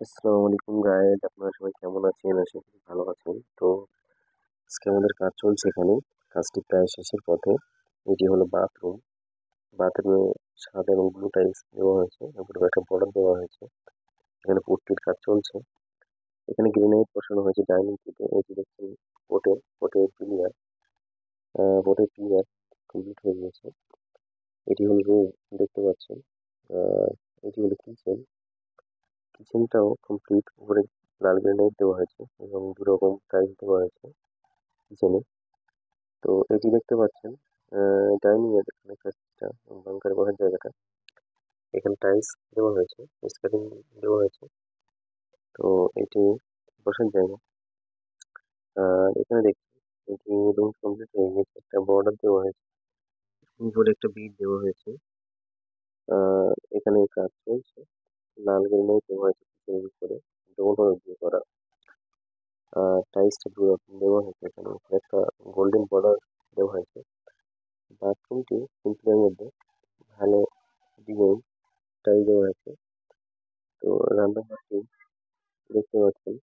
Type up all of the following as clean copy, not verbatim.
আসসালামু আলাইকুম গাইস, আপনারা সবাই কেমন আছেন? আশা করি ভালো আছেন। তো আজকে আমাদের কাজ চলছে এখানে। কাজটি প্রায় শেষের পথে। এটি হলো বাথরুম। বাথরুমে সাদা এবং ব্লু টাইলস দেওয়া হয়েছে। উপরে একটা বর্ডার দেওয়া হয়েছে। এখানে পুট্টির কাজ চলছে। এখানে গ্রেনাইট বসানো হয়েছে ডাইনিং টেবিলে। এই যে দেখছেন বোর্ডের পিলার কমপ্লিট হয়ে গেছে। এটি হলো রুম, দেখতে পাচ্ছেন। আহ এটি হলো কিচেন। কিচেনটাও কমপ্লিট। উপরে লাল গ্রেনাইট দেওয়া হয়েছে এবং দু রকম টাইলস দেওয়া হয়েছে কিচেনে। তো এটি দেখতে পাচ্ছেন ডাইনিং এর এখানে কাজটা বাঙ্কার বসার জায়গাটা। এখানে টাইলস দেওয়া হয়েছে, স্কেলিং দেওয়া হয়েছে। তো এটি বসার জায়গা। আর এখানে দেখছি এটি রুম কমপ্লিট হয়ে গেছে। একটা বর্ডার দেওয়া হয়েছে, উপরে একটা বিট দেওয়া হয়েছে। এখানে কাজ চলছে। লাল গ্রেনাইট দেওয়া হয়েছে কিচেনের উপরে, ডবল দিয়ে করা। টাইলসটা দু রকম দেওয়া হয়েছে। এখানে উপরে একটা গোল্ডেন বর্ডার দেওয়া হয়েছে। বাথরুমটি সিম্পলের মধ্যে ভালো ডিজাইন টাইল দেওয়া আছে। তো রান্নাঘরটি দেখতে পাচ্ছেন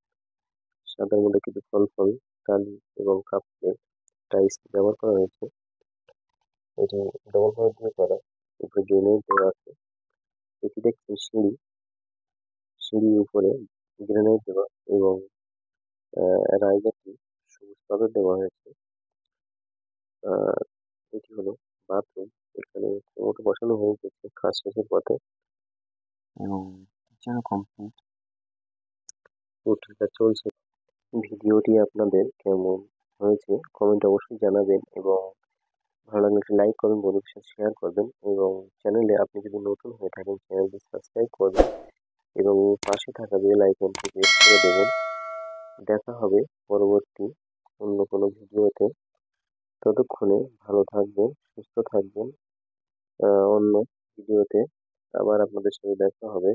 সাদার মধ্যে কিছু ফল ফল টালি এবং কাপ প্লেট টাইলস ব্যবহার করা হয়েছে। এটি ডবল পাউডার দিয়ে করা। উপরে গ্রেনাইট দেওয়া আছে। এটি দেখছেন সিঁড়ি, সিঁড়ির উপরে গ্রেনাইট দেওয়া এবং রাইজারটি সবুজ পাথর দেওয়া হয়েছে। আহ এটি হলো বাথরুম। এখানে মোট বসানো হয়ে গেছে কাজ শেষের পথে এবং কিচেনও কমপ্লিট। পুরোটা চলছে। ভিডিওটি আপনাদের কেমন হয়েছে কমেন্টে অবশ্যই জানাবেন এবং ভালো লাগলে একটি লাইক করবেন, বন্ধুদের সাথে শেয়ার করবেন এবং চ্যানেলে আপনি যদি নতুন হয়ে থাকেন চ্যানেলটি সাবস্ক্রাইব করবেন এবং পাশে থাকা বেল আইকনটি প্রেস করে দেবেন। দেখা হবে পরবর্তী অন্য কোনো ভিডিওতে। ততক্ষণে ভালো থাকবেন, সুস্থ থাকবেন। অন্য ভিডিওতে আবার আপনাদের সাথে দেখা হবে।